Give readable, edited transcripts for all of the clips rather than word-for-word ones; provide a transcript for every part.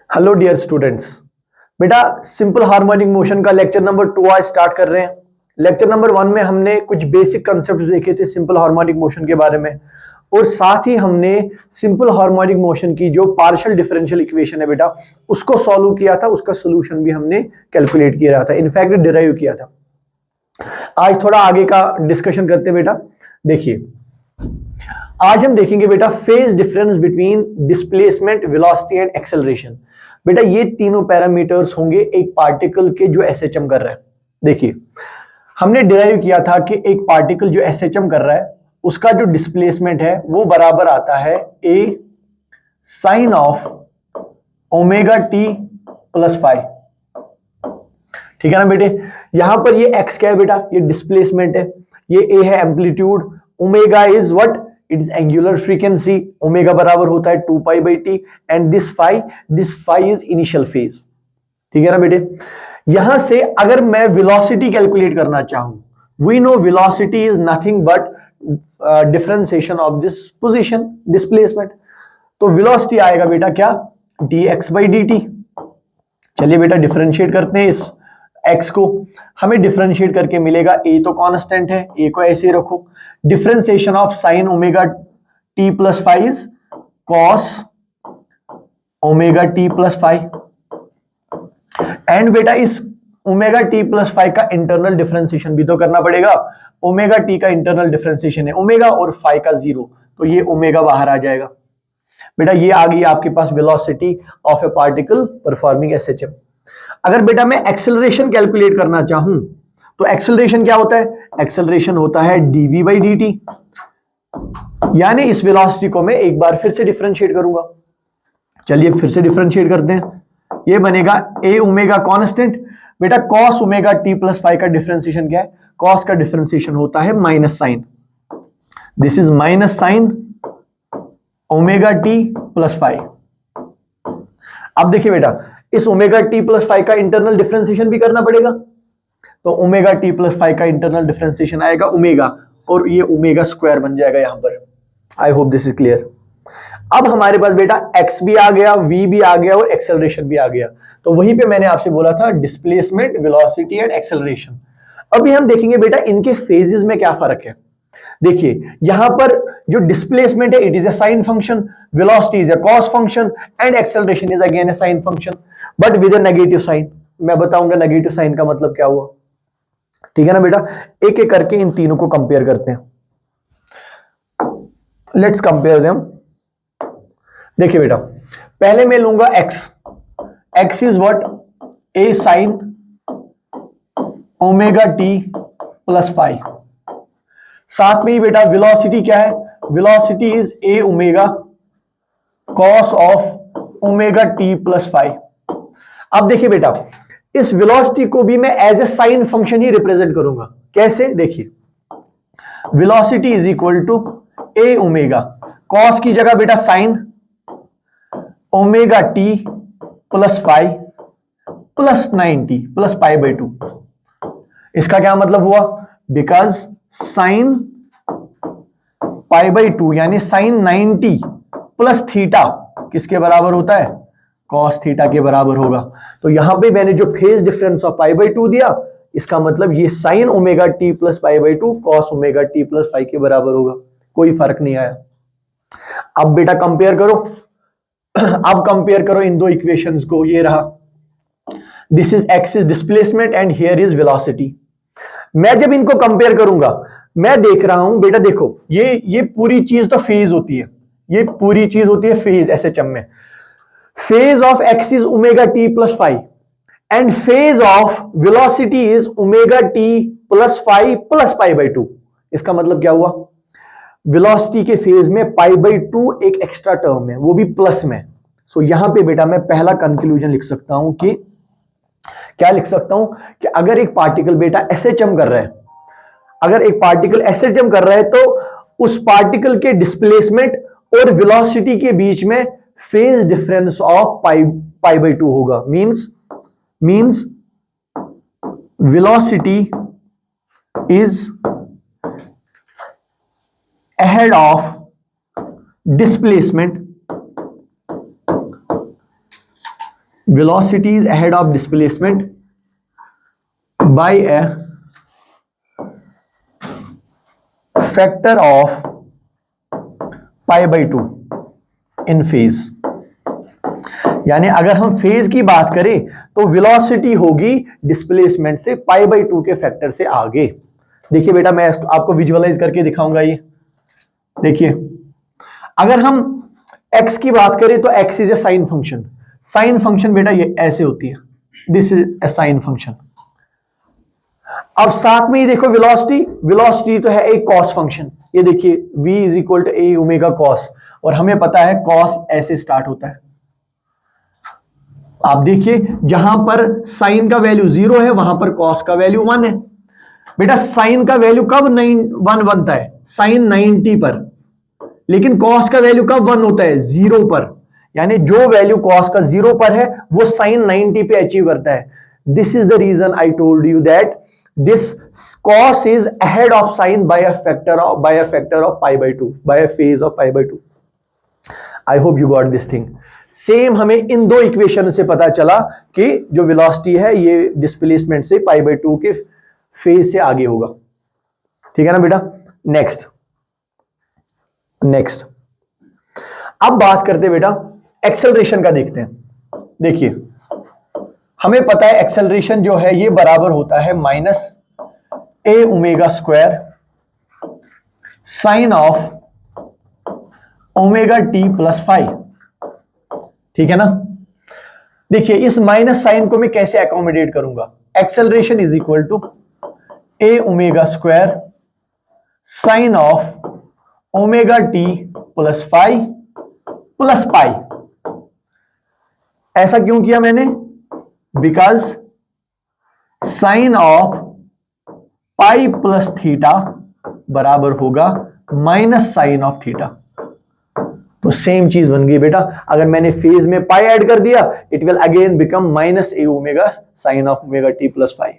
Hello dear students. बेटा simple harmonic motion का lecture number 2 आज स्टार्ट कर रहे हैं। लेक्चर नंबर 1 में हमने कुछ बेसिक कंसेप्ट देखे थे सिंपल हार्मोनिक मोशन के बारे में, और साथ ही हमने सिंपल हार्मोनिक मोशन की जो पार्शियल डिफरेंशियल इक्वेशन है बेटा उसको सॉल्व किया था, उसका सोल्यूशन भी हमने कैलकुलेट किया था, इनफैक्ट डिराइव किया था। आज थोड़ा आगे का डिस्कशन करते हैं बेटा। देखिए आज हम देखेंगे बेटा phase difference between displacement, velocity and acceleration. बेटा ये तीनों पैरामीटर्स होंगे एक पार्टिकल के जो एसएचएम कर रहा है। देखिए हमने डिराइव किया था कि एक पार्टिकल जो एसएचएम कर रहा है उसका जो डिस्प्लेसमेंट है वो बराबर आता है A sine of omega t plus five. ठीक है ना बेटे। यहां पर ये एक्स क्या है बेटा, ये डिस्प्लेसमेंट है, ये ए है amplitude, omega is what, it is angular frequency, omega बराबर होता है 2 pi by t, and this phi is initial phase. ठीक है ना बेटे। यहां से अगर मैं वेलोसिटी कैलकुलेट करना चाहूं, we know velocity is nothing but differentiation of this position displacement. तो वेलोसिटी आएगा बेटा क्या, d x by d t. चलिए बेटा डिफरेंशिएट करते हैं इस x को, हमें डिफरेंशिएट करके मिलेगा a तो कांस्टेंट है, a को ऐसे ही रखो, differentiation of sine omega t plus five cos omega t plus five, and बेटा इस ओमेगा टी प्लस फाइव का इंटरनल डिफरेंशिएशन भी तो करना पड़ेगा। ओमेगा टी का इंटरनल डिफरेंशिएशन है ओमेगा और फाइव का 0, तो ये ओमेगा बाहर आ जाएगा। बेटा ये आ गई आपके पास velocity of a particle performing SHM. अगर बेटा मैं एक्सेलरेशन कैलकुलेट करना चाहूं तो एक्सेलरेशन क्या होता है, एक्सेलरेशन होता है dv बाई डी टी, यानी इस वेलोसिटी को मैं एक बार फिर से डिफरेंशिएट करूंगा। चलिए फिर से डिफरेंशिएट करते हैं, ये बनेगा a ओमेगा कांस्टेंट। बेटा cos omega t plus five का डिफरेंशिएशन क्या है, cos का डिफरेंशिएशन होता है minus sine, this is minus sine omega t plus five. अब देखिए बेटा इस ओमेगा टी प्लस फाइव का इंटरनल डिफरेंशिएशन भी करना पड़ेगा, तो ओमेगा टी प्लस फाइव का इंटरनल डिफरेंशिएशन आएगा ओमेगा, और ये ओमेगा स्क्वायर बन जाएगा यहां पर। I hope this is clear. अब हमारे पास बेटा x भी आ गया, v भी आ गया और एक्सेलरेशन भी आ गया। तो वहीं पे मैंने आपसे बोला था डिस्प्लेसमेंट, वेलोसिटी एंड एक्सेलरेशन। अभी हम देखेंगे बेटा इनके फेजेस में क्या फर्क है। देखिए यहां पर जो डिस्प्लेसमेंट है it is a sine function, velocity is a cos function, and acceleration is again a sine function but with a negative sign. मैं बताऊंगा नेगेटिव साइन का मतलब क्या हुआ। ठीक है ना बेटा। एक एक करके इन तीनों को कंपेयर करते हैं, लेट्स कंपेयर देम। देखिए बेटा पहले मैं लूंगा x is what, a sine omega t plus five. साथ में ही बेटा वेलोसिटी क्या है, velocity is a omega cos of omega t plus five. अब देखिए बेटा इस वेलोसिटी को भी मैं एज ए साइन फंक्शन ही रिप्रेजेंट करूंगा। कैसे, देखिए velocity is equal to A omega, cos की जगह बेटा sine omega t plus five plus 90 plus pi by 2। इसका क्या मतलब हुआ, बिकॉज साइन पाई बाई 2 यानी साइन 90 प्लस थीटा किसके बराबर होता है, कॉस थीटा के बराबर होगा। तो यहां पे मैंने जो phase difference of pi by 2 दिया, इसका मतलब ये sign omega t plus pi by 2 cos omega t plus 5 के बराबर होगा। कोई फर्क नहीं आया। अब बेटा कंपेयर करो, अब कंपेयर करो इन दो इक्वेशंस को। ये रहा, this is x is displacement and here is velocity. मैं जब इनको कंपेयर करूंगा मैं देख रहा हूं बेटा, देखो ये पूरी चीज तो फेज होती है, ये पूरी चीज होती है फेज एसएचएम में। Phase of x is omega t plus five and phase of velocity is omega t plus five plus pi by 2। इसका मतलब क्या हुआ, वेलोसिटी के फेज में पाई बाई 2 एक एक्स्ट्रा टर्म है, वो भी प्लस में। सो यहां पे बेटा मैं पहला कंक्लूजन लिख सकता हूं कि क्या लिख सकता हूं कि अगर एक पार्टिकल बेटा एसएचएम कर रहा है, अगर एक पार्टिकल एसएचएम कर रहा है तो उस पार्टिकल के डिस्प्लेसमेंट और वेलोसिटी के बीच में phase difference of pi by 2 होगा। Means velocity is ahead of displacement velocity is ahead of displacement by a factor of pi by 2 in phase। यानी अगर हम फेज की बात करें तो वेलोसिटी होगी डिस्प्लेसमेंट से पाई बाई 2 के फैक्टर से आगे। देखिए बेटा मैं आपको विजुअलाइज करके दिखाऊंगा। ये देखिए अगर हम x की बात करें तो x is a sine function. Sine function बेटा ये ऐसे होती है, this is a sine function. अब साथ में ही देखो वेलोसिटी, वेलोसिटी तो है एक कॉस फंक्शन। ये देखिए v is equal to A omega cos, और हमें पता है कॉस ऐसे स्टार्ट होता है। आप देखिए जहां पर साइन का वैल्यू 0 है वहां पर कॉस का वैल्यू 1 है। बेटा साइन का वैल्यू कब 1 बनता है? साइन 90 पर, लेकिन कॉस का वैल्यू कब 1 होता है? 0 पर। यानी जो वैल्यू कॉस का 0 पर है वो साइन 90 पे अचीव करता है। This is the reason I told you that this cos is ahead of sine by a factor of pi by 2, by a phase of pi by 2। I hope you got this thing. Same हमें इन दो equation से पता चला कि जो velocity है ये डिस्प्लेसमेंट से पाई बाय 2 के फेज से आगे होगा। ठीक है ना बेटा। नेक्स्ट अब बात करते बेटा एक्सेलरेशन का, देखते हैं। देखिए हमें पता है एक्सेलरेशन जो है ये बराबर होता है minus A omega square sine of omega t plus 5। ठीक है ना। देखिए इस माइनस साइन को मैं कैसे अकोमोडेट करूंगा? Acceleration is equal to A omega square sine of omega t plus 5 plus pi. ऐसा क्यों किया मैंने? Because sine of pi plus theta बराबर होगा माइनस साइन ऑफ थीटा। तो सेम चीज बन गई बेटा। अगर मैंने फेज में पाई ऐड कर दिया it will again become minus A omega sine of omega t plus 5।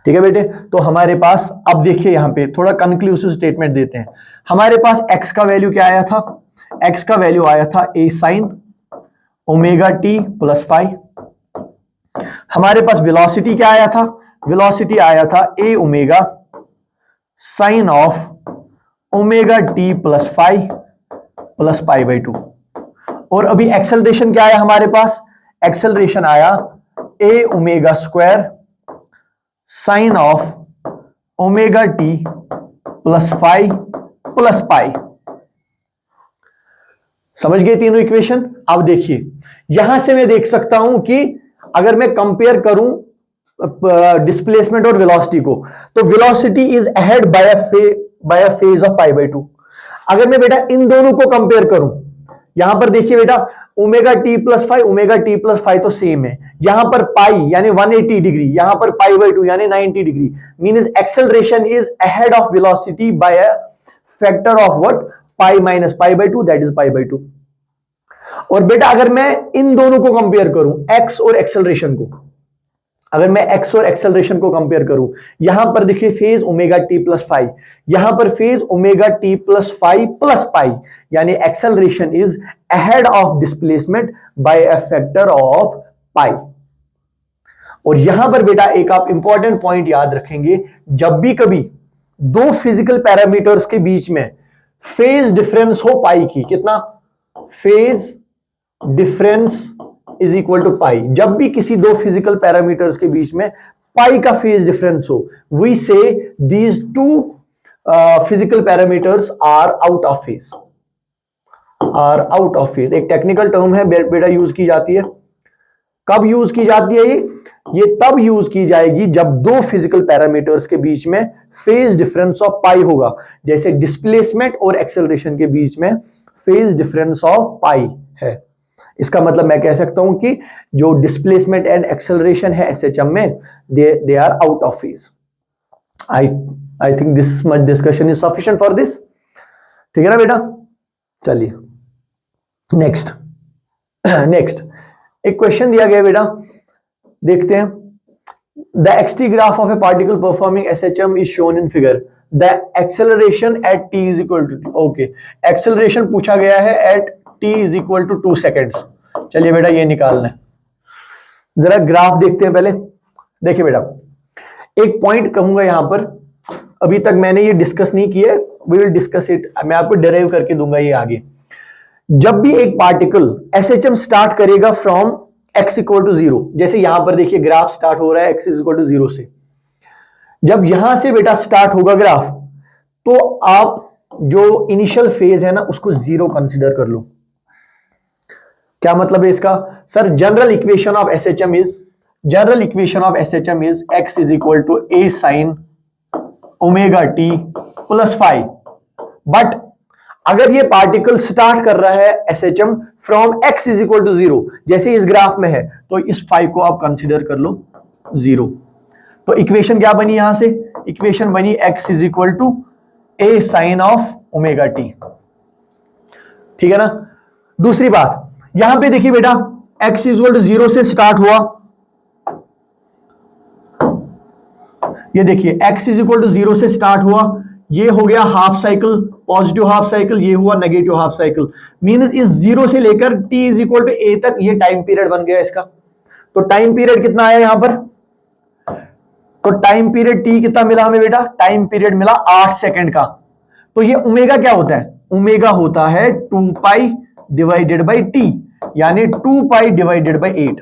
ठीक है बेटे। तो हमारे पास अब देखिए यहां पे थोड़ा कंक्लूसिव स्टेटमेंट देते हैं। हमारे पास x का वैल्यू क्या आया था? x का वैल्यू आया था a sine omega t plus 5। हमारे पास वेलोसिटी क्या आया था? वेलोसिटी आया था a omega sine of omega t plus 5 plus pi by 2। और अभी एक्सेलरेशन क्या आया हमारे पास? एक्सेलरेशन आया a omega square sine of omega t plus 5 plus पाई। समझ गए तीनों इक्वेशन? अब देखिए यहां से मैं देख सकता हूं कि अगर मैं कंपेयर करूं डिस्प्लेसमेंट और वेलोसिटी को, तो velocity is ahead by a phase of pi by 2। अगर मैं बेटा इन दोनों को कंपेयर करूं, यहां पर देखिए बेटा omega t plus 5 omega t plus 5 तो सेम है। यहां पर पाई यानी 180 डिग्री, यहां पर पाई बाय 2 यानी 90 degree. Means acceleration is ahead of velocity bye a factor of what? Pi minus pi by 2, that is pi by 2। और बेटा अगर मैं इन दोनों को कंपेयर करूं, एक्स और एक्सेलरेशन को, अगर मैं एक्स और एक्सेलरेशन को कंपेयर करूं, यहां पर देखिए फेज ओमेगा टी प्लस 5, यहां पर phase omega t plus 5 plus pi, यानी acceleration is ahead of displacement by a factor of pi. और यहां पर बेटा एक आप इंपॉर्टेंट पॉइंट याद रखेंगे, जब भी कभी दो फिजिकल पैरामीटर्स के बीच में फेज डिफरेंस हो पाई की, कितना? Phase difference is equal to pi. जब भी किसी दो फिजिकल पैरामीटर्स के बीच में पाई का फेज डिफरेंस हो, we say these two physical parameters are out of phase, are out of phase. एक टेक्निकल टर्म है बेटा, यूज की जाती है। कब यूज की जाती है ये तब यूज की जाएगी जब दो फिजिकल पैरामीटर्स के बीच में फेज डिफरेंस ऑफ पाई होगा। जैसे डिस्प्लेसमेंट और एक्सेलरेशन के बीच में फेज डिफरेंस ऑफ पाई है। इसका मतलब मैं कह सकता हूं कि जो डिस्प्लेसमेंट एंड एक्सेलरेशन है एसएचएम में, they are out of phase. I think this much discussion is sufficient for this. ठीक है ना बेटा। चलिए नेक्स्ट एक क्वेश्चन दिया गया बेटा, देखते हैं। The x t graph of a particle performing SHM is shown in figure. The acceleration at t is equal to, okay acceleration पूछा गया है at t is equal to 2 seconds. चलिए बेटा ये निकालना है। जरा ग्राफ देखते हैं पहले। देखिए बेटा, एक पॉइंट कहूंगा यहां पर, अभी तक मैंने ये डिस्कस नहीं किया, वी विल डिस्कस इट, मैं आपको डिराइव करके दूंगा ये आगे। जब भी एक पार्टिकल एसएचएम स्टार्ट करेगा फ्रॉम x इक्वल टू 0, जैसे यहां पर देखिए ग्राफ स्टार्ट हो रहा है x इक्वल टू 0 से, जब यहां से बेटा स्टार्ट होगा ग्राफ, तो आप जो इनिशियल फेज है ना उसको 0 कंसीडर कर लो। क्या मतलब है इसका? Sir general equation of SHM is, general equation of SHM is x is equal to a sine omega t plus five. But अगर ये पार्टिकल स्टार्ट कर रहा है SHM from x is equal to 0, जैसे इस ग्राफ में है, तो इस फाइव को आप कंसीडर कर लो 0। तो इक्वेशन क्या बनी यहां से? इक्वेशन बनी x is equal to a sine of omega t. ठीक है ना? दूसरी बात यहां पे देखिए बेटा, x इज इक्वल टू 0 से स्टार्ट हुआ, ये देखिए x इज इक्वल टू 0 से स्टार्ट हुआ, ये हो गया half cycle, positive half cycle, ये हुआ नेगेटिव हाफ साइकिल। मींस इस 0 से लेकर t is equal to a तक ये टाइम पीरियड बन गया इसका। तो टाइम पीरियड कितना आया यहां पर? तो टाइम पीरियड t कितना मिला हमें बेटा? टाइम पीरियड मिला 8 सेकंड का। तो ये ओमेगा क्या होता है? ओमेगा होता है 2 पाई डिवाइडेड बाई टी, यानी 2 पाई डिवाइडेड बाई 8।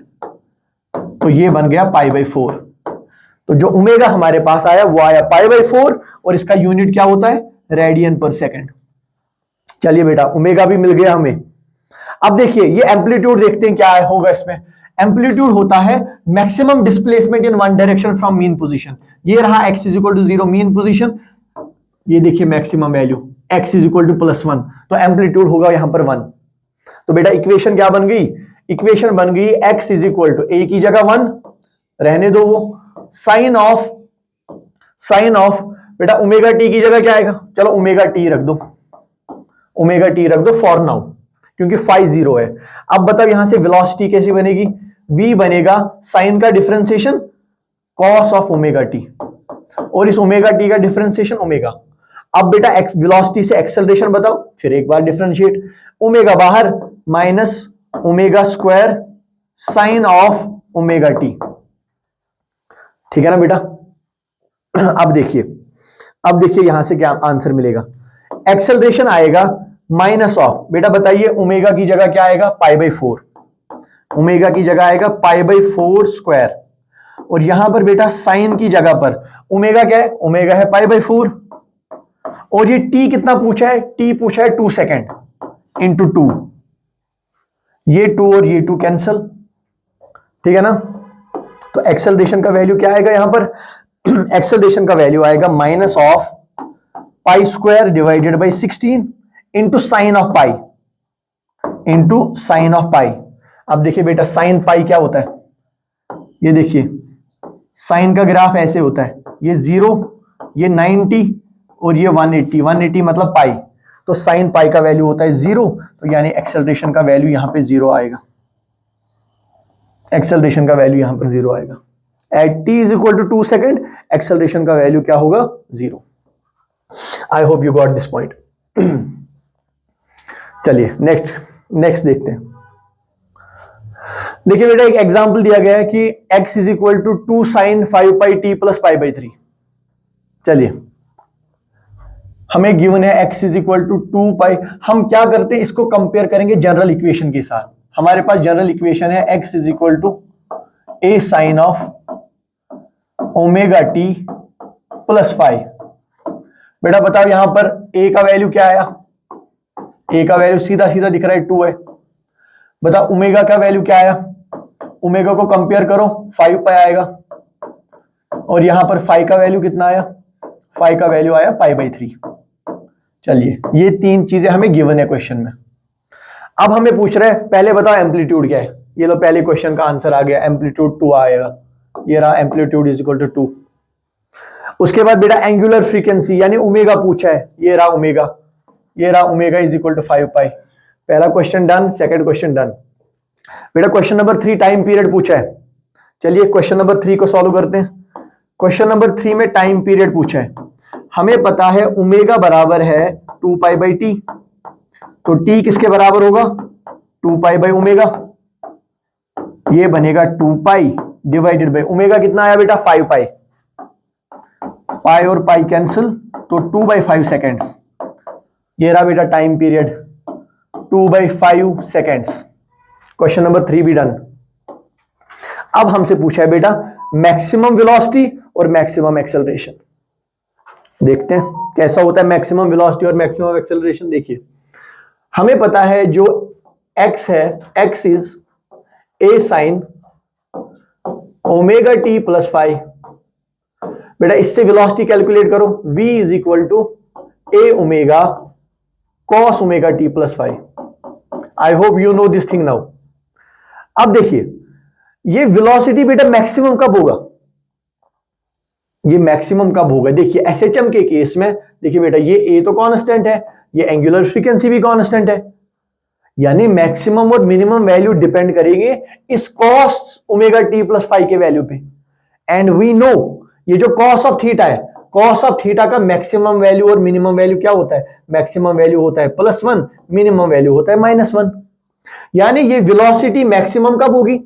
तो ये बन गया पाई बाई 4। तो जो ओमेगा हमारे पास आया वो आया पाई बाई 4, और इसका यूनिट क्या होता है? रेडियन पर सेकंड। चलिए बेटा, ओमेगा भी मिल गया हमें। अब देखिए ये एम्पलीट्यूड देखते हैं क्या होगा इसमें। एम्पलीट्यूड होता है maximum displacement in one direction from mean position. ये रहा x is equal to 0 mean position, ये देखिए maximum value x is equal to +1, तो एम्पलीट्यूड होगा यहां पर 1। तो बेटा इक्वेशन क्या बन गई? इक्वेशन बन गई x is equal to a की जगह 1 रहने दो, वो साइन ऑफ बेटा ओमेगा टी की जगह क्या आएगा? चलो ओमेगा टी रख दो, ओमेगा टी रख दो फॉर नाउ, क्योंकि फाई 0 है। अब बताओ यहां से वेलोसिटी कैसी बनेगी? v बनेगा साइन का differentiation cos of omega t, और इस ओमेगा टी का डिफरेंशिएशन ओमेगा। अब बेटा वेलोसिटी से एक्सेलरेशन बताओ, फिर एक बार डिफरेंशिएट, ओमेगा बाहर minus omega square sine of omega t. ठीक है ना बेटा? अब देखिए यहां से क्या आंसर मिलेगा? एक्सेलरेशन आएगा माइनस ऑफ, बेटा बताइए ओमेगा की जगह क्या आएगा? पाई बाई 4, ओमेगा की जगह आएगा पाई बाई 4 स्क्वायर, और यहां पर बेटा साइन की जगह पर ओमेगा क्या है? ओमेगा है पाई बाई 4, और ये टी कितना पूछा है? टी पूछा है 2 सेकेंड इंटू 2, ये 2 और ये 2 कैंसल। ठीक है ना? तो एक्सेलरेशन का वैल्यू क्या आएगा यहां पर? एक्सेलरेशन का वैल्यू आएगा minus of pi square divided by 16 into sine of pi, अब देखिए बेटा साइन पाई क्या होता है? ये देखिए साइन का ग्राफ ऐसे होता है, ये 0, ये 90 और ये 180, 180 मतलब पाई, तो साइन पाई का वैल्यू होता है 0, तो यानी एक्सेलरेशन का वैल्यू यहां पे 0 आएगा। एक्सेलरेशन का वैल्यू यहां पर 0 आएगा। At t is equal to 2 second acceleration का वैल्यू क्या होगा? 0। I hope you got this point. चलिए नेक्स्ट देखते हैं। देखिए बेटा एक एग्जांपल दिया गया है कि x is equal to 2 sine 5 pi t plus pi by 3। चलिए हमें गिवन है x is equal to 2 pi, हम क्या करते हैं इसको कंपेयर करेंगे जनरल इक्वेशन के साथ। हमारे पास जनरल इक्वेशन है x is equal to a sine of omega t plus 5। बेटा बताओ यहां पर a का वैल्यू क्या आया? a का वैल्यू सीधा सीधा दिख रहा है 2 है। बताओ ओमेगा का वैल्यू क्या आया? ओमेगा को कंपेयर करो 5 पाई आएगा, और यहां पर फाई का वैल्यू कितना आया? फाई का वैल्यू आया पाई बाई 3। चलिए ये 3 चीजें हमें गिवन है क्वेश्चन में। अब हमें पूछ रहे हैं पहले बताओ एम्पलीट्यूड क्या है? ये लो पहले क्वेश्चन का आंसर आ गया, एम्पलीट्यूड 2 आएगा, ये रहा एम्पलीट्यूड इज इक्वल टू 2। उसके बाद बेटा एंगुलर फ्रीक्वेंसी यानी ओमेगा पूछा है, ये रहा ओमेगा इज इक्वल टू 5 पाई। पहला question done, second question done. बेटा क्वेश्चन नंबर 3 टाइम पीरियड पूछा है। चलिए क्वेश्चन नंबर 3 को सॉल्व करते हैं। क्वेश्चन नंबर 3 में टाइम पीरियड पूछा है। हमें पता है ओमेगा बराबर है 2 पाई बाई टी, तो टी किसके बराबर होगा? 2 पाई बाई ओमेगा। ये बनेगा 2 पाई डिवाइडेड बाई ओमेगा कितना आया बेटा 5 पाई, पाई और पाई कैंसिल तो 2/5 सेकेंड्स। ये रहा बेटा time period 2/5 seconds. Question number 3 भी डन। अब हमसे पूछा है बेटा मैक्सिमम वेलोसिटी और मैक्सिमम एक्सेलरेशन। देखते हैं कैसा होता है मैक्सिमम वेलोसिटी और मैक्सिमम एक्सेलरेशन। देखिए हमें पता है जो x है, x is a sine omega t plus five. बेटा इससे वेलोसिटी कैलकुलेट करो, v is equal to a omega cos omega t plus five. I hope you know this thing now. अब देखिए ये वेलोसिटी बेटा मैक्सिमम कब होगा, ये मैक्सिमम कब होगा। देखिए एसएचएम के केस में देखिए बेटा ये a तो कांस्टेंट है, ये एंगुलर फ्रीक्वेंसी भी कांस्टेंट है, यानी मैक्सिमम और मिनिमम वैल्यू डिपेंड करेंगे इस cos omega t plus five के वैल्यू पे। एंड वी नो ये जो कॉस ऑफ थीटा है, कॉस ऑफ थीटा का मैक्सिमम वैल्यू और मिनिमम वैल्यू क्या होता है, मैक्सिमम वैल्यू होता है +1, मिनिमम वैल्यू होता है -1। यानी ये वेलोसिटी मैक्सिमम कब होगी,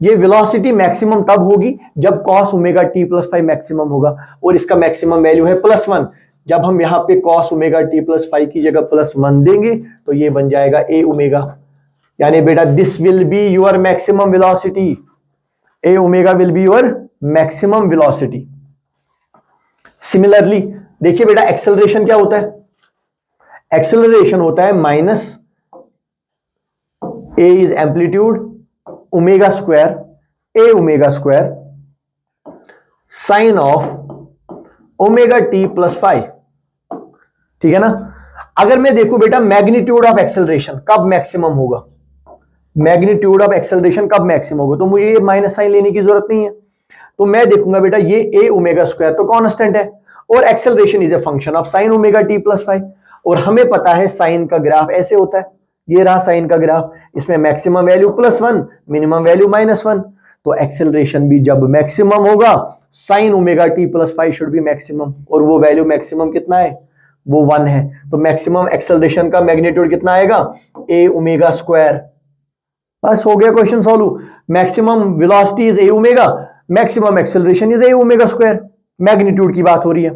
ये वेलोसिटी मैक्सिमम तब होगी जब cos omega t plus five maximum होगा और इसका मैक्सिमम वैल्यू है +1। जब हम यहां पे cos omega t plus five की जगह +1 देंगे तो ये बन जाएगा a ओमेगा। यानी बेटा this will be your maximum velocity, a omega will be your maximum velocity. Similarly देखिए बेटा एक्सेलरेशन क्या होता है, एक्सेलरेशन होता है minus a is amplitude omega square a omega square sine of omega t plus five. ठीक है ना। अगर मैं देखूं बेटा मैग्नीट्यूड ऑफ एक्सेलरेशन कब मैक्सिमम होगा, मैग्नीट्यूड ऑफ एक्सेलरेशन कब मैक्सिमम होगा, तो मुझे ये माइनस साइन लेने की जरूरत नहीं है। तो मैं देखूंगा बेटा ये a ओमेगा स्क्वायर तो कांस्टेंट है और acceleration is a function of sine omega t plus five. और हमें पता है साइन का ग्राफ ऐसे होता है, ये रहा साइन का ग्राफ, इसमें मैक्सिमम वैल्यू +1, मिनिमम वैल्यू -1। तो एक्सेलरेशन भी जब मैक्सिमम होगा sign omega t plus five should be maximum, और वो वैल्यू मैक्सिमम कितना है, वो 1 है। तो मैक्सिमम एक्सेलरेशन का मैग्नीट्यूड कितना आएगा, a ओमेगा स्क्वायर। बस हो गया question solve. Maximum velocity is a omega, maximum acceleration is a omega square. Magnitude की बात हो रही है।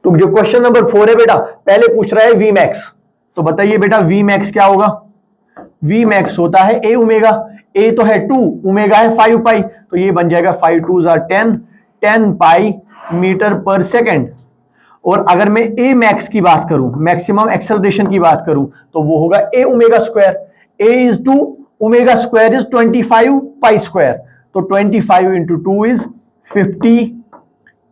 तो जो क्वेश्चन नंबर 4 है बेटा पहले पूछ रहा है v मैक्स, तो बताइए बेटा v मैक्स क्या होगा। v मैक्स होता है a ओमेगा, a तो है 2, ओमेगा है 5 पाई, तो ये बन जाएगा 5 2 10, 10 पाई मीटर पर सेकेंड। और अगर मैं a मैक्स की बात करूं, मैक्सिमम एक्सेलरेशन की बात करूं, तो वो होगा a omega square. a is 2, omega square is 25 pi square, तो 25 into 2 is 50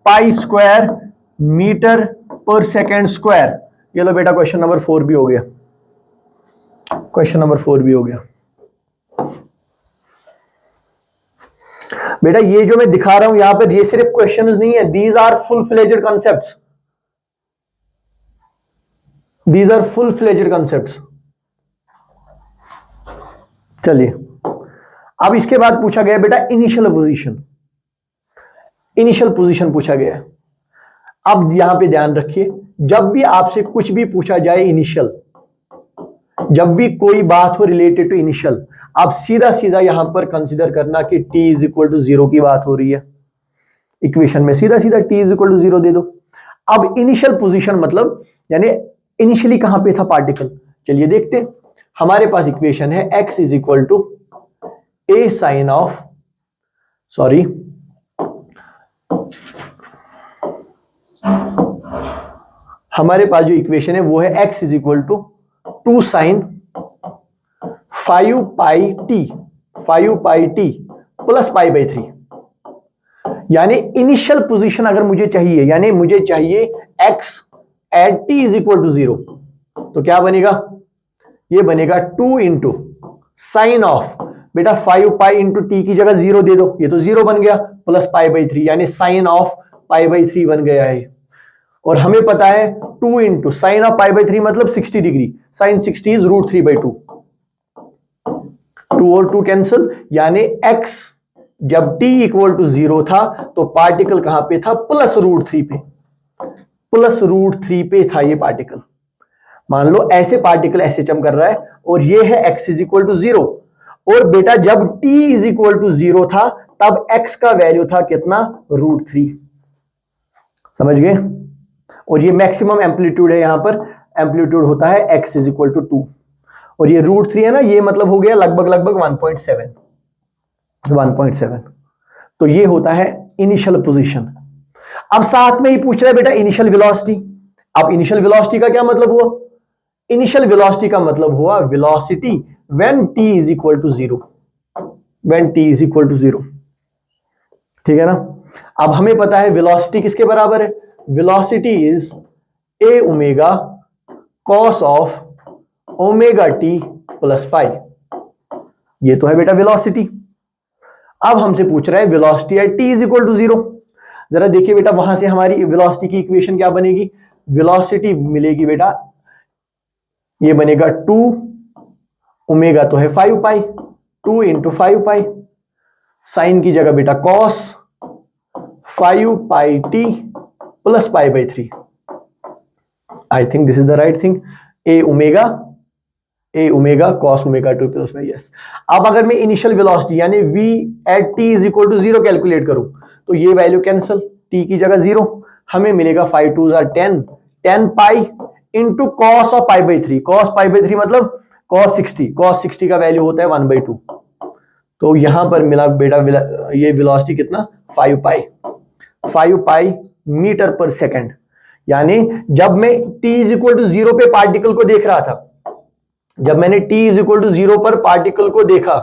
pi square meter per second square. ये लो बेटा क्वेश्चन नंबर 4 भी हो गया, क्वेश्चन नंबर 4 भी हो गया। बेटा ये जो मैं दिखा रहा हूं यहां पर ये सिर्फ क्वेश्चंस नहीं है, these are full fledged concepts, these are full fledged concepts. चलिए अब इसके बाद पूछा गया बेटा इनिशियल पोजीशन, इनिशियल पोजीशन पूछा गया है। अब यहां पे ध्यान रखिए, जब भी आपसे कुछ भी पूछा जाए इनिशियल, जब भी कोई बात हो रिलेटेड टू इनिशियल, आप सीधा सीधा यहां पर कंसीडर करना कि t इज इक्वल टू 0 की बात हो रही है। इक्वेशन में सीधा सीधा t इज इक्वल टू 0 दे दो। अब इनिशियल पोजीशन मतलब यानी इनिशियली कहां पे था पार्टिकल, चलिए देखते हैं। हमारे पास इक्वेशन है x is equal to a sine of, sorry हमारे पास जो इक्वेशन है वो है x is equal to 2 sine 5 pi t, 5 pi t plus pi by 3। यानी इनिशियल पोजीशन अगर मुझे चाहिए, यानी मुझे चाहिए x at t is equal to 0, तो क्या बनेगा, ये बनेगा 2 इंटू साइन ऑफ, बेटा 5 पाई इंटू टी की जगह 0 दे दो, ये तो 0 बन गया, प्लस पाई बाई 3, यानी साइन ऑफ पाई बाई 3 बन गया है। और हमें पता है 2 into sine of pi by 3 मतलब 60 डिग्री, साइन 60 इज √3/2, 2 और 2 कैंसिल, यानी x जब t इक्वल टू 0 था तो पार्टिकल कहां पे था, +√3 पे, +√3 पे था ये पार्टिकल। मान लो ऐसे पार्टिकल एसएचएम कर रहा है और ये है x इज इक्वल टू 0 और बेटा जब t इज इक्वल टू 0 था तब x का वैल्यू था कितना, √3। समझ गए? और ये मैक्सिमम एम्पलीट्यूड है, यहां पर एम्पलीट्यूड होता है x इज इक्वल टू 2, और ये √3 है ना, ये मतलब हो गया लगभग लगभग 1.7। तो ये होता है इनिशियल पोजीशन। अब साथ में ही पूछ रहा है बेटा इनिशियल वेलोसिटी। अब इनिशियल वेलोसिटी का क्या मतलब हुआ? इनिशियल वेलोसिटी का मतलब हुआ velocity when t is equal to 0, when t is equal to 0। ठीक है ना? अब हमें पता है वेलोसिटी किसके बराबर है? Velocity is a omega cos of omega t plus five. ये तो है बेटा वेलोसिटी। अब हमसे पूछ रहा है velocity at t is equal to 0। जरा देखिए बेटा, वहां से हमारी वेलोसिटी की इक्वेशन क्या बनेगी? वेलोसिटी मिलेगी बेटा, ये बनेगा 2 ओमेगा तो है 5 पाई, 2 इंटू 5 पाई, साइन की जगह बेटा cos 5 pi t plus pi by 3। I think this is the right thing. A omega cos omega 2 plus y. Yes. अब अगर मैं इनिशियल वेलोसिटी यानी v at t is equal to 0 calculate करूं तो ये वैल्यू कैंसिल, t की जगह 0, हमें मिलेगा 5 2 10, 10 pi into cos of pi by 3। Cos pi by 3 मतलब कॉस 60, कॉस 60 का वैल्यू होता है 1/2। तो यहां पर मिला बेटा ये वेलोसिटी कितना, 5 पाई मीटर पर सेकंड। यानी जब मैं t इज इक्वल टू 0 पे पार्टिकल को देख रहा था, जब मैंने t इज इक्वल टू 0 पर पार्टिकल को देखा,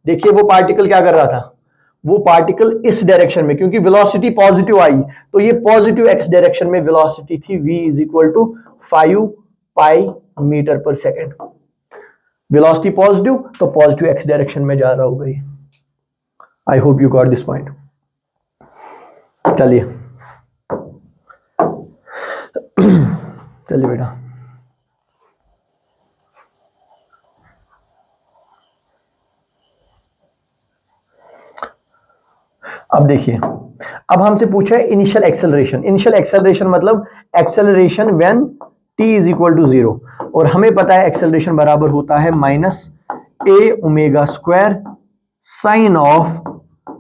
देखिए वो पार्टिकल क्या कर रहा था, वो पार्टिकल इस डायरेक्शन में, क्योंकि वेलोसिटी पॉजिटिव आई तो ये पॉजिटिव एक्स डायरेक्शन में वेलोसिटी थी, v is equal to 5 pi meter per second. Velocity positive तो पॉजिटिव एक्स डायरेक्शन में जा रहा होगा ये। I hope you got this point. चलिए चलिए बेटा, अब देखिए, अब हमसे पूछा है इनिशियल एक्सेलरेशन। इनिशियल एक्सेलरेशन मतलब acceleration when t is equal to 0, और हमें पता है एक्सेलरेशन बराबर होता है -a omega square sine of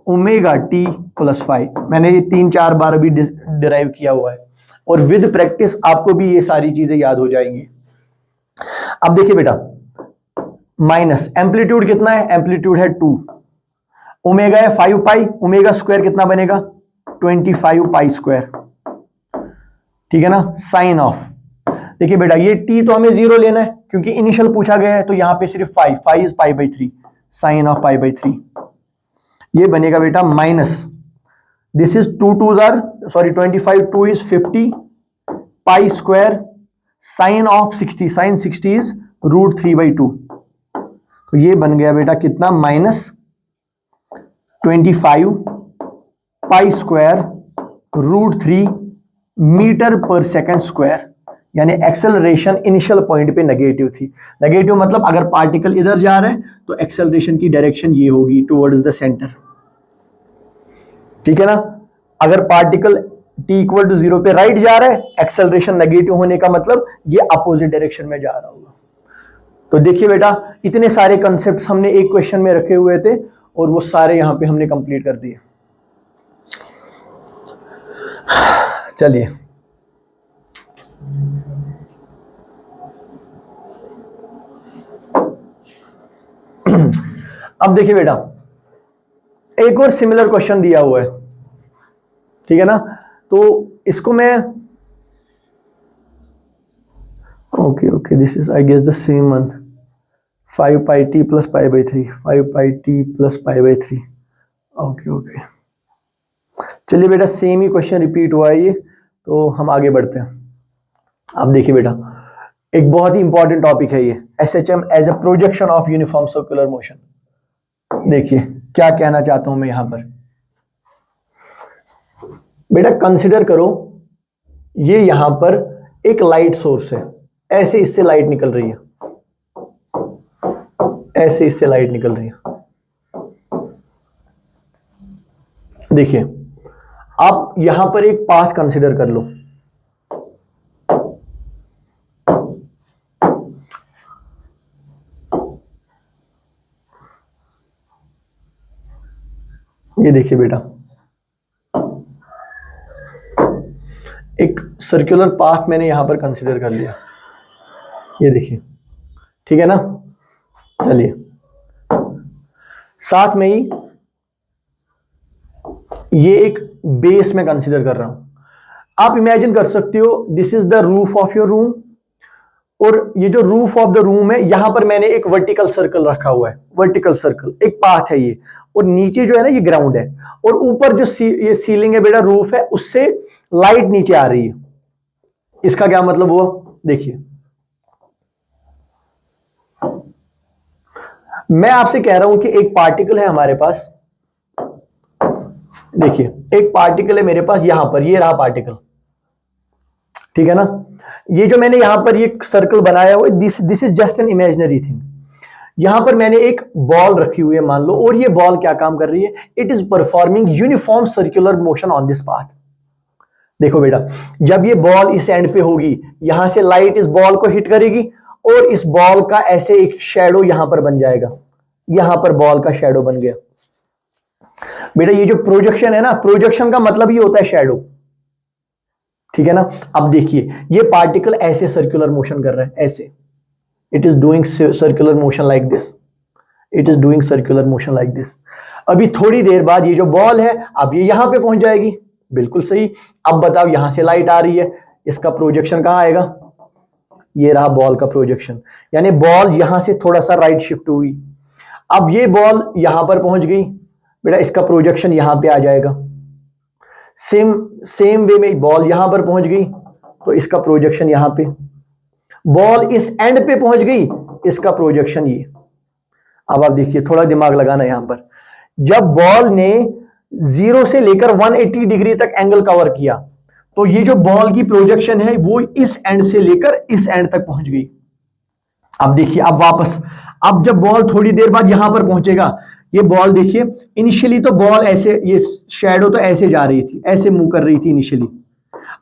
omega t plus 5। मैंने ये 3-4 बार अभी डिराइव किया हुआ है, और विद प्रैक्टिस आपको भी ये सारी चीजें याद हो जाएंगी। अब देखिए बेटा, माइनस एम्पलीट्यूड कितना है, एम्पलीट्यूड है 2, ओमेगा है 5 पाई, ओमेगा स्क्वायर कितना बनेगा 25 पाई स्क्वायर। ठीक है ना? साइन ऑफ, देखिए बेटा ये t तो हमें 0 लेना है क्योंकि इनिशियल पूछा गया है, तो यहां पे सिर्फ 5 is pi by 3, sine of pi by 3। ये बनेगा बेटा minus, this is 25 2 is 50 pi square sine of 60, sine 60 is √3/2। तो ये बन गया बेटा कितना, -25 pi square √3 meter per second square. यानी एक्सेलरेशन इनिशियल पॉइंट पे नेगेटिव थी। नेगेटिव मतलब अगर पार्टिकल इधर जा रहा है तो एक्सेलरेशन की डायरेक्शन ये होगी, टुवर्ड्स द सेंटर। ठीक है ना? अगर पार्टिकल t इक्वल टू 0 पे राइट जा रहा है, एक्सेलरेशन नेगेटिव होने का मतलब ये अपोजिट डायरेक्शन में जा रहा होगा। तो देखिए बेटा, इतने सारे कंसेप्ट्स हमने एक क्वेश्चन में रखे हुए थे और वो सारे यहां पे हमने कंप्लीट कर दिए। चलिए अब देखिए बेटा, एक और सिमिलर क्वेश्चन दिया हुआ है। ठीक है ना? तो इसको मैं okay this is I guess the same one, 5 pi t plus pi by 3, 5 pi t plus pi by 3। Okay चलिए बेटा, सेम ही क्वेश्चन रिपीट हुआ है ये, तो हम आगे बढ़ते हैं। अब देखिए बेटा, एक बहुत ही इंपॉर्टेंट टॉपिक है ये, SHM as a projection of uniform circular motion. देखिए क्या कहना चाहता हूं मैं यहां पर। बेटा कंसिडर करो, ये यहां पर एक लाइट सोर्स है, ऐसे इससे लाइट निकल रही है, ऐसे इससे लाइट निकल रही है। देखिए आप यहां पर एक पाथ कंसिडर कर लो। ये देखिए बेटा, एक सर्कुलर पाथ मैंने यहां पर कंसीडर कर लिया, ये देखिए, ठीक है ना। चलिए, साथ में ही ये एक बेस में कंसीडर कर रहा हूं। आप इमेजिन कर सकते हो, this is the roof of your room, और ये जो रूफ ऑफ द रूम है, यहां पर मैंने एक वर्टिकल सर्कल रखा हुआ है, वर्टिकल सर्कल एक पाथ है ये, और नीचे जो है ना ये ग्राउंड है, और ऊपर जो ये सीलिंग है बेटा, रूफ है, उससे लाइट नीचे आ रही है। इसका क्या मतलब हुआ, देखिए, मैं आपसे कह रहा हूं कि एक पार्टिकल है हमारे पास, देखिए एक पार्टिकल है मेरे पास यहां पर, ये रहा पार्टिकल, ठीक है ना। ये जो मैंने यहां पर ये सर्कल बनाया हुआ, this is just an imaginary thing. यहां पर मैंने एक बॉल रखी हुई है मान लो, और ये बॉल क्या काम कर रही है, it is performing uniform circular motion on this path. देखो बेटा, जब ये बॉल इस एंड पे होगी, यहां से लाइट इस बॉल को हिट करेगी, और इस बॉल का ऐसे एक शैडो यहां पर बन जाएगा, यहां पर बॉल का शैडो बन गया। बेटा ये जो प्रोजेक्शन है ना, प्रोजेक्शन का मतलब ये होता है शैडो, ठीक है ना। अब देखिए, ये पार्टिकल ऐसे सर्कुलर मोशन कर रहा है, ऐसे, it is doing circular motion like this, it is doing circular motion like this. अभी थोड़ी देर बाद ये जो बॉल है, अब ये यहां पे पहुंच जाएगी, बिल्कुल सही। अब बताओ, यहां से लाइट आ रही है, इसका प्रोजेक्शन कहां आएगा, ये रहा बॉल का प्रोजेक्शन, यानी बॉल यहां से थोड़ा सा राइट शिफ्ट हुई। अब ये बॉल यहां पर पहुंच गई बेटा, इसका प्रोजेक्शन यहां पे आ जाएगा। सेम वे में बॉल यहां पर पहुंच गई, तो इसका प्रोजेक्शन यहां पे। बॉल इस एंड पे पहुंच गई, इसका प्रोजेक्शन ये। अब आप देखिए, थोड़ा दिमाग लगाना यहां पर, जब बॉल ने 0 से लेकर 180 डिग्री तक एंगल कवर किया, तो ये जो बॉल की प्रोजेक्शन है वो इस एंड से लेकर इस एंड तक पहुंच गई। अब देखिए, अब वापस, अब जब बॉल थोड़ी देर बाद यहां पर पहुंचेगा, ये बॉल देखिए, इनिशियली तो बॉल ऐसे, ये शैडो तो ऐसे जा रही थी, ऐसे मूव कर रही थी इनिशियली।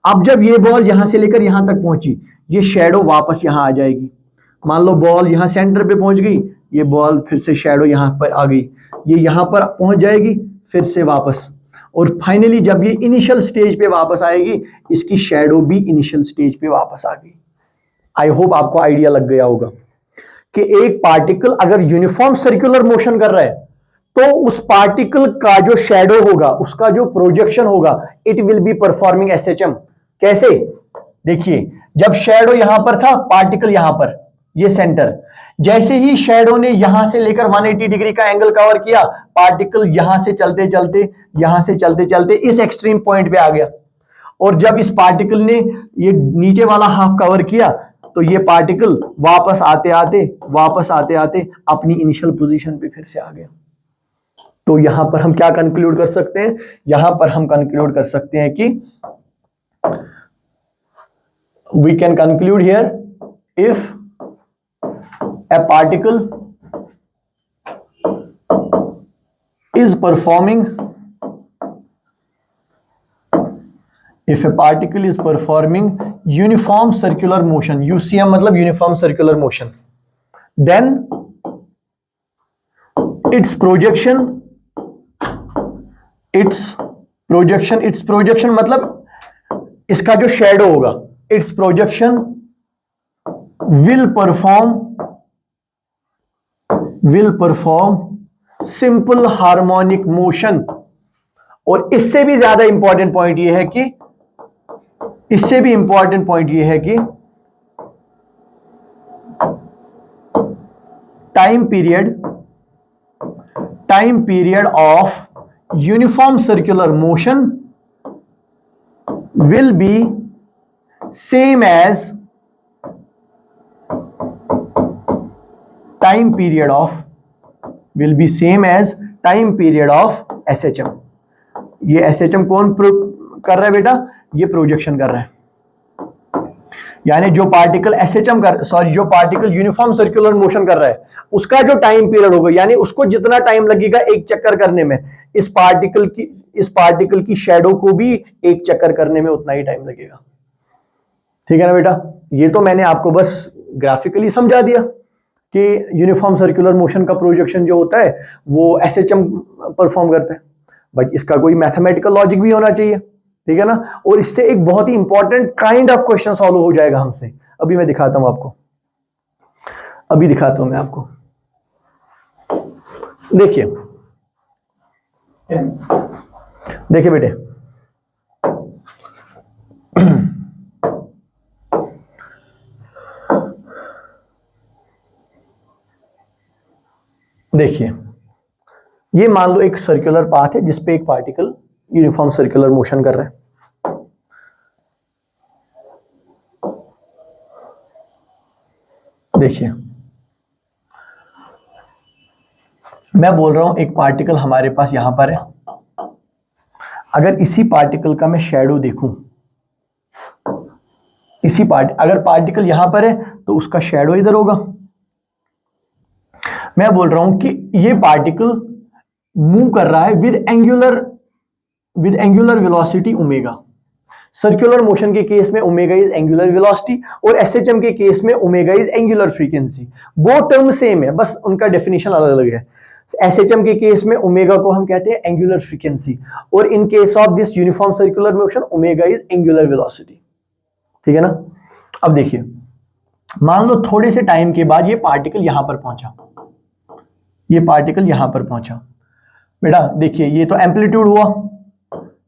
अब जब ये बॉल यहां से लेकर यहां तक पहुंची, ये शैडो वापस यहां आ जाएगी। मान लो बॉल यहां सेंटर पे पहुंच गई, ये बॉल फिर से शैडो यहां पर आ गई, ये यहां पर पहुंच जाएगी, फिर से वापस, और फाइनली जब ये इनिशियल स्टेज पे वापस आएगी, इसकी शैडो भी इनिशियल स्टेज पे वापस आ गई। आई होप आपको आइडिया लग गया होगा कि एक पार्टिकल अगर यूनिफॉर्म सर्कुलर मोशन कर रहा है, तो उस पार्टिकल का जो शैडो होगा, उसका जो प्रोजेक्शन होगा, it will be performing SHM. कैसे, देखिए, जब शैडो यहां पर था, पार्टिकल यहां पर, ये सेंटर, जैसे ही शैडो ने यहां से लेकर 180 डिग्री का एंगल कवर किया, पार्टिकल यहां से चलते चलते, यहां से चलते चलते इस एक्सट्रीम पॉइंट पे आ गया, और जब इस पार्टिकल ने ये नीचे वाला हाफ कवर किया, तो ये पार्टिकल वापस आते आते अपनी इनिशियल पोजीशन पे फिर से आ गया। तो यहां पर हम क्या कंक्लूड कर सकते हैं, यहां पर हम कंक्लूड कर सकते हैं कि we can conclude here, if a particle is performing uniform circular motion, UCM मतलब uniform circular motion, then its projection मतलब इसका जो शेडो होगा, its projection will perform simple harmonic motion। और इससे भी ज्यादा इंपॉर्टेंट पॉइंट ये है कि time period of uniform circular motion will be same as time period of SHM। ये SHM कौन कर रहा है बेटा, ये प्रोजेक्शन कर रहा है। यानी जो पार्टिकल जो पार्टिकल यूनिफॉर्म सर्कुलर मोशन कर रहा है, उसका जो टाइम पीरियड होगा, यानी उसको जितना टाइम लगेगा एक चक्कर करने में, इस पार्टिकल की शैडो को भी एक चक्कर करने में उतना ही टाइम लगेगा। ठीक है ना बेटा, ये तो मैंने आपको बस ग्राफिकली समझा दिया कि यूनिफॉर्म सर्कुलर मोशन का प्रोजेक्शन जो होता है वो SHM परफॉर्म करता है। बट इसका कोई मैथमेटिकल लॉजिक भी होना चाहिए, ठीक है ना। और इससे एक बहुत ही important kind of question solve हो जाएगा हमसे। अभी मैं दिखाता हूं आपको, अभी दिखाता हूं मैं आपको। देखिए देखिए बेटे, देखिए ये मान लो एक सर्कुलर पाथ है जिसपे एक पार्टिकल यूनिफॉर्म सर्कुलर मोशन कर रहा है। देखिए मैं बोल रहा हूं एक पार्टिकल हमारे पास यहां पर है। अगर इसी पार्टिकल का मैं शेडो देखूं, अगर पार्टिकल यहां पर है तो उसका शेडो इधर होगा। मैं बोल रहा हूं कि ये पार्टिकल मूव कर रहा है with angular velocity omega. Circular motion के केस में ओमेगा इज एंगुलर वेलोसिटी और एसएचएम के केस में ओमेगा इज एंगुलर फ्रीक्वेंसी। वो टर्म सेम है, बस उनका डेफिनेशन अलग अलग है। एसएचएम के केस में ओमेगा को हम कहते हैं एंगुलर फ्रीक्वेंसी, और in case of this uniform circular motion omega is angular velocity, ठीक है ना। अब देखिए मान लो थोड़े से टाइम के बाद ये पार्टिकल यहां पर पहुंचा, ये पार्टिकल यहां पर पहुंचा। बेटा देखिए ये तो एम्पलीट्यूड हुआ।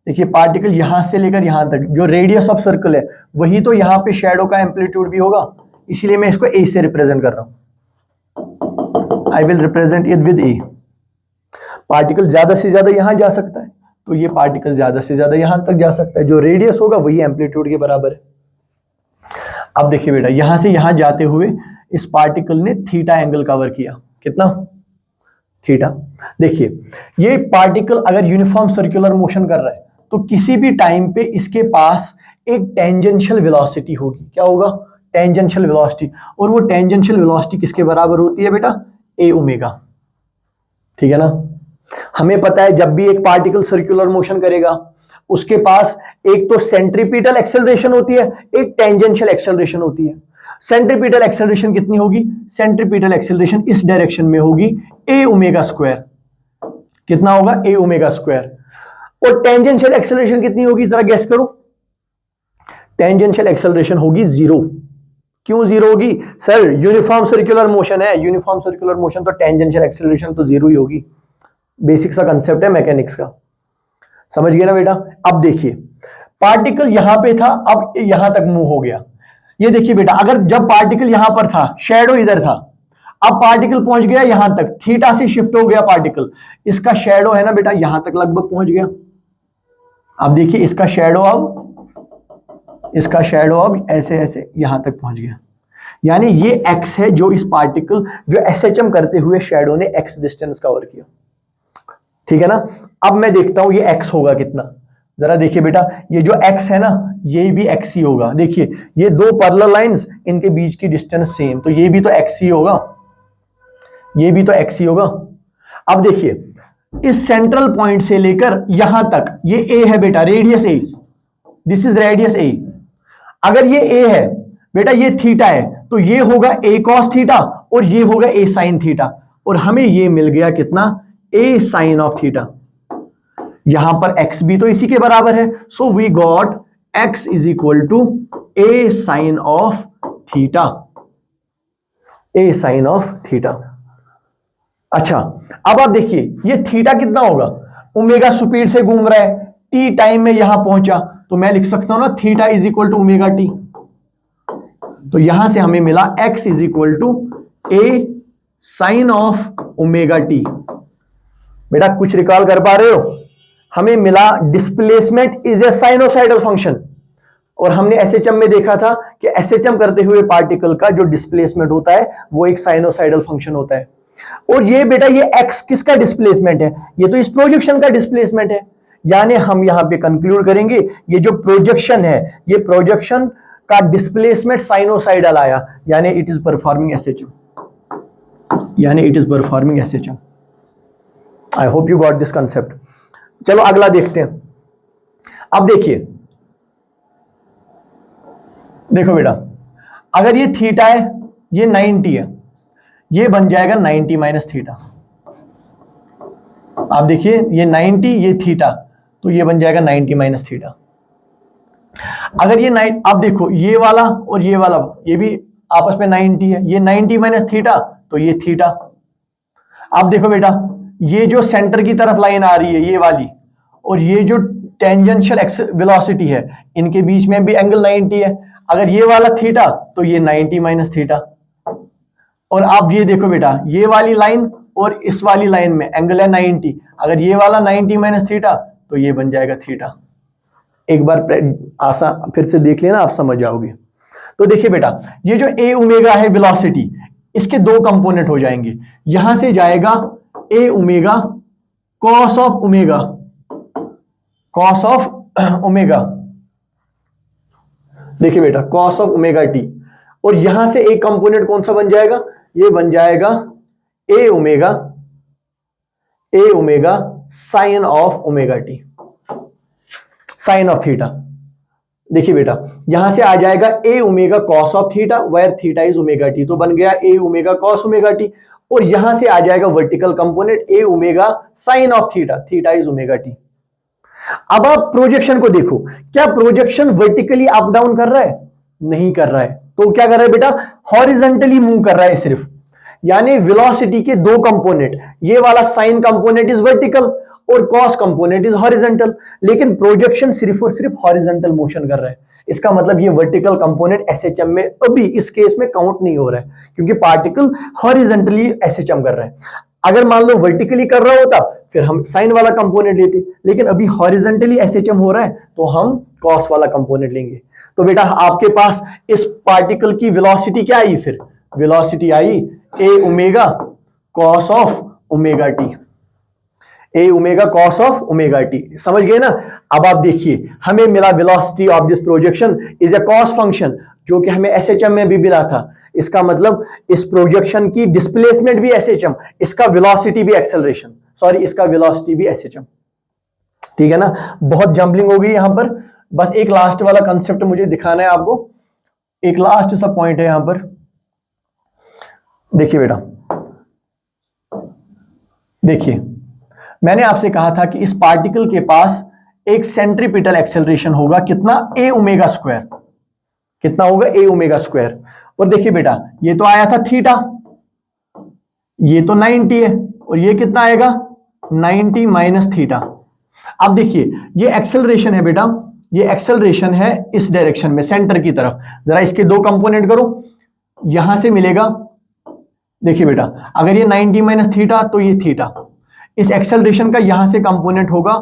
देखिए पार्टिकल यहां से लेकर यहां तक जो रेडियस ऑफ सर्कल है वही तो यहां पे शेडो का एम्पलीट्यूड भी होगा, इसलिए मैं इसको ए से रिप्रेजेंट कर रहा हूं। I will represent it with A. Particle ज्यादा से ज्यादा यहां जा सकता है तो ये पार्टिकल ज्यादा से ज्यादा यहां तक जा सकता है, जो रेडियस होगा वही एम्पलीट्यूड के बराबर है। अब देखिए बेटा यहां से यहां जाते हुए इस पार्टिकल ने थीटा एंगल कवर किया, कितना, थीटा। देखिए ये पार्टिकल अगर यूनिफॉर्म सर्कुलर मोशन कर रहा है तो किसी भी टाइम पे इसके पास एक टेंजेंशियल वेलोसिटी होगी। क्या होगा, टेंजेंशियल वेलोसिटी। और वो टेंजेंशियल वेलोसिटी किसके बराबर होती है बेटा, ए ओमेगा, ठीक है ना। हमें पता है जब भी एक पार्टिकल सर्कुलर मोशन करेगा उसके पास एक तो सेंट्रीपिटल एक्सेलरेशन होती है, एक टेंजेंशियल एक्सेलरेशन होती है। सेंट्रीपिटल एक्सेलरेशन कितनी होगी, सेंट्रीपिटल एक्सेलरेशन इस डायरेक्शन में होगी ए ओमेगा स्क्वायर। कितना होगा, ए ओमेगा स्क्वायर। और टेंजेंशियल एक्सेलरेशन कितनी होगी, जरा गेस करो। टेंजेंशियल एक्सेलरेशन होगी जीरो। क्यों जीरो होगी, सर यूनिफॉर्म सर्कुलर मोशन है, यूनिफॉर्म सर्कुलर मोशन तो टेंजेंशियल एक्सेलरेशन तो जीरो ही होगी। बेसिक सा कंसेप्ट है मैकेनिक्स का, समझ गए ना बेटा। अब देखिए पार्टिकल यहां पे था, अब यहां तक मूव हो गया। ये देखिए बेटा अगर जब पार्टिकल यहां पर था शेडो इधर था, अब पार्टिकल पहुंच गया यहां तक, थीटा से शिफ्ट हो गया पार्टिकल, इसका शेडो है ना बेटा यहां तक लगभग पहुंच गया। अब देखिए इसका शेडो अब ऐसे ऐसे यहां तक पहुंच गया। यानी ये एक्स है जो इस पार्टिकल जो एसएचएम करते हुए शेडो ने एक्स डिस्टेंस कवर किया, ठीक है ना। अब मैं देखता हूं ये एक्स होगा कितना, जरा देखिए बेटा ये जो एक्स है ना ये भी एक्स ही होगा। देखिए ये दो पैरेलल लाइंस, इनके बीच की डिस्टेंस सेम, तो ये भी तो एक्स ही होगा, ये भी तो एक्स ही होगा। अब देखिए इस सेंट्रल पॉइंट से लेकर यहां तक ये ए है बेटा, radius A, this is radius A. अगर ये ए है बेटा, ये थीटा है, तो ये होगा ए कॉस थीटा और ये होगा ए साइन थीटा, और हमें ये मिल गया कितना, ए साइन ऑफ थीटा। यहां पर x भी तो इसी के बराबर है, so we got x is equal to a sine of theta, a sine of theta. अच्छा अब आप देखिए ये थीटा कितना होगा, ओमेगा स्पीड से घूम रहा है, टी टाइम में यहां पहुंचा, तो मैं लिख सकता हूं ना theta is equal to omega t. तो यहां से हमें मिला x is equal to a sine of omega t. बेटा कुछ रिकॉल कर पा रहे हो, हमें मिला displacement is a sinusoidal function, और हमने एसएचएम में देखा था कि एसएचएम करते हुए पार्टिकल का जो डिस्प्लेसमेंट होता है वो एक साइनोसाइडल फंक्शन होता है। और ये बेटा ये एक्स किसका डिस्प्लेसमेंट है, ये तो इस प्रोजेक्शन का डिस्प्लेसमेंट है। यानी हम यहां पे कंक्लूड करेंगे ये जो प्रोजेक्शन है, ये प्रोजेक्शन का डिस्प्लेसमेंट साइनोसाइडल आया, यानी इट इज परफॉर्मिंग एसएचएम, यानी it is performing SHM. I hope you got this concept. चलो अगला देखते हैं। अब देखिए, देखो बेटा अगर ये थीटा है, ये 90 है, ये बन जाएगा 90 माइनस थीटा। आप देखिए ये 90 ये थीटा, तो ये बन जाएगा 90 माइनस थीटा। अगर ये आप देखो ये वाला और ये वाला ये भी आपस में 90 है, ये 90 माइनस थीटा तो ये थीटा। आप देखो बेटा ये जो सेंटर की तरफ लाइन आ रही है ये वाली, और ये जो टेंजेंशियल वेलोसिटी है, इनके बीच में भी एंगल 90 है। अगर ये वाला थीटा तो ये 90 माइनस थीटा। और आप ये देखो बेटा ये वाली लाइन और इस वाली लाइन में एंगल है 90, अगर ये वाला 90 माइनस थीटा तो ये बन जाएगा थीटा। एक बार आसान फिर से देख लेना, आप समझ जाओगे। तो देखिए बेटा ये जो ए ओमेगा है वेलोसिटी, इसके दो कंपोनेंट हो जाएंगे। यहां से जाएगा A omega cos of omega, cos of omega, देखिए बेटा कॉस ऑफ ओमेगा टी, और यहां से एक कंपोनेंट कौन सा बन जाएगा, ये बन जाएगा A omega sine of omega t, sine of theta. देखिए बेटा यहां से आ जाएगा A omega cos of theta where theta is omega t, तो बन गया A omega cos omega t. और यहां से आ जाएगा vertical component A omega sine of theta, theta is omega t. अब आप प्रोजेक्शन को देखो, क्या प्रोजेक्शन वर्टिकली अप डाउन कर रहा है, नहीं कर रहा है, तो क्या कर रहा है बेटा, हॉरिजॉन्टली मूव कर रहा है सिर्फ। यानी वेलोसिटी के दो कंपोनेंट, ये वाला साइन कंपोनेंट इज वर्टिकल और कॉस कंपोनेंट इज हॉरिजॉन्टल, लेकिन प्रोजेक्शन सिर्फ और सिर्फ हॉरिजॉन्टल मोशन कर रहा है। इसका मतलब ये वर्टिकल कंपोनेंट एसएचएम में अभी इस केस में काउंट नहीं हो रहा है, क्योंकि पार्टिकल हॉरिजॉन्टली एसएचएम कर रहा है। अगर मान लो वर्टिकली कर रहा होता फिर हम साइन वाला कंपोनेंट लेते, लेकिन अभी हॉरिजॉन्टली एसएचएम हो रहा है तो हम कॉस वाला कंपोनेंट लेंगे। तो बेटा आपके पास इस पार्टिकल की वेलोसिटी क्या आई, फिर velocity I A omega cos of omega T, A omega cos of omega T. समझ गए ना। अब आप देखिए हमें मिला velocity of this projection is a cos function, जो कि हमें एसएचएम में भी मिला था। इसका मतलब इस प्रोजेक्शन की डिस्प्लेसमेंट भी एसएचएम, इसका वेलोसिटी भी एक्सेलरेशन, सॉरी इसका वेलोसिटी भी एसएचएम। ठीक है ना, बहुत जंबलिंग हो गई यहां पर। बस एक लास्ट वाला कंसेप्ट मुझे दिखाना है आपको, एक लास्ट सा पॉइंट है यहां पर। देखिए बेटा, देखिए मैंने आपसे कहा था कि इस पार्टिकल के पास एक सेंट्रीपिटल एक्सेलरेशन होगा, कितना, ए ओमेगा स्क्वायर, कितना होगा, ए ओमेगा स्क्वायर। और देखिए बेटा ये तो आया था थीटा, ये तो 90 है, और ये कितना आएगा 90 माइनस थीटा। अब देखिए ये एक्सेलरेशन है बेटा, ये एक्सेलरेशन है इस डायरेक्शन में सेंटर की तरफ। जरा इसके दो कंपोनेंट करो, यहां से मिलेगा, देखिए बेटा अगर ये 90 माइनस थीटा तो ये थीटा, इस एक्सेलरेशन का यहां से कंपोनेंट होगा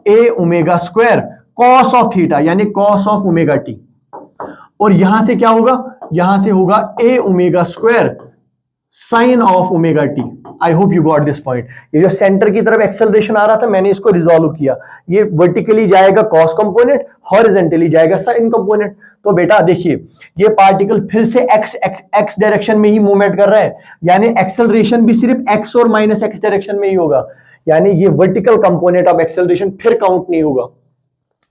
A omega square cos of theta, यानी कॉस ऑफ ओमेगा टी। और यहां से क्या होगा, यहां से होगा A omega square sine of omega t. I hope you got this point. ये जो सेंटर की तरफ एक्सेलरेशन आ रहा था मैंने इसको रिजॉल्व किया, ये वर्टिकली जाएगा कॉस कंपोनेंट, हॉरिजॉन्टली जाएगा साइन कंपोनेंट। तो बेटा देखिए ये पार्टिकल फिर से एक्स डायरेक्शन में ही मूवमेंट कर रहा है, यानी एक्सेलरेशन भी सिर्फ एक्स और माइनस एक्स डायरेक्शन में ही होगा, यानी ये वर्टिकल कंपोनेंट ऑफ एक्सेलरेशन फिर काउंट नहीं होगा,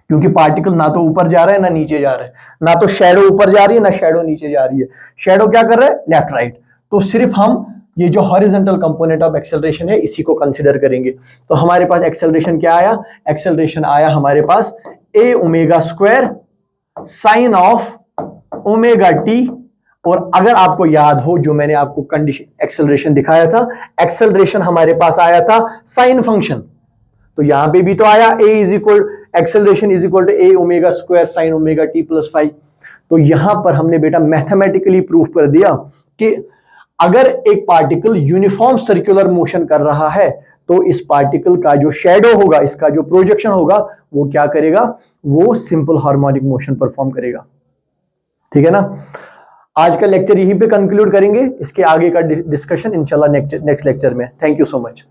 क्योंकि पार्टिकल ना तो ऊपर जा रहा है ना नीचे जा रहा है, ना तो शैडो ऊपर जा रही है ना शैडो नीचे जा रही है। शैडो क्या कर रहा है, लेफ्ट राइट। तो सिर्फ हम ये जो हॉरिजॉन्टल कंपोनेंट ऑफ एक्सेलरेशन है इसी को कंसीडर करेंगे। तो हमारे पास एक्सेलरेशन क्या आया, एक्सेलरेशन आया हमारे पास A omega square sine of omega t. और अगर आपको याद हो जो मैंने आपको कंडीशन एक्सेलरेशन दिखाया था, एक्सेलरेशन हमारे पास आया था साइन फंक्शन, तो यहां पे भी तो आया A is equal acceleration is equal to A omega square sine omega t plus 5। तो यहां पर हमने बेटा मैथमेटिकली प्रूफ कर दिया कि अगर एक पार्टिकल यूनिफॉर्म सर्कुलर मोशन कर रहा है तो इस पार्टिकल का जो शैडो होगा, इसका जो प्रोजेक्शन होगा, वो क्या करेगा, वो सिंपल हार्मोनिक मोशन परफॉर्म करेगा। ठीक है ना। आज का लेक्चर यहीं पे कंक्लूड करेंगे, इसके आगे का डिस्कशन इंशाल्लाह नेक्स्ट लेक्चर में। Thank you so much.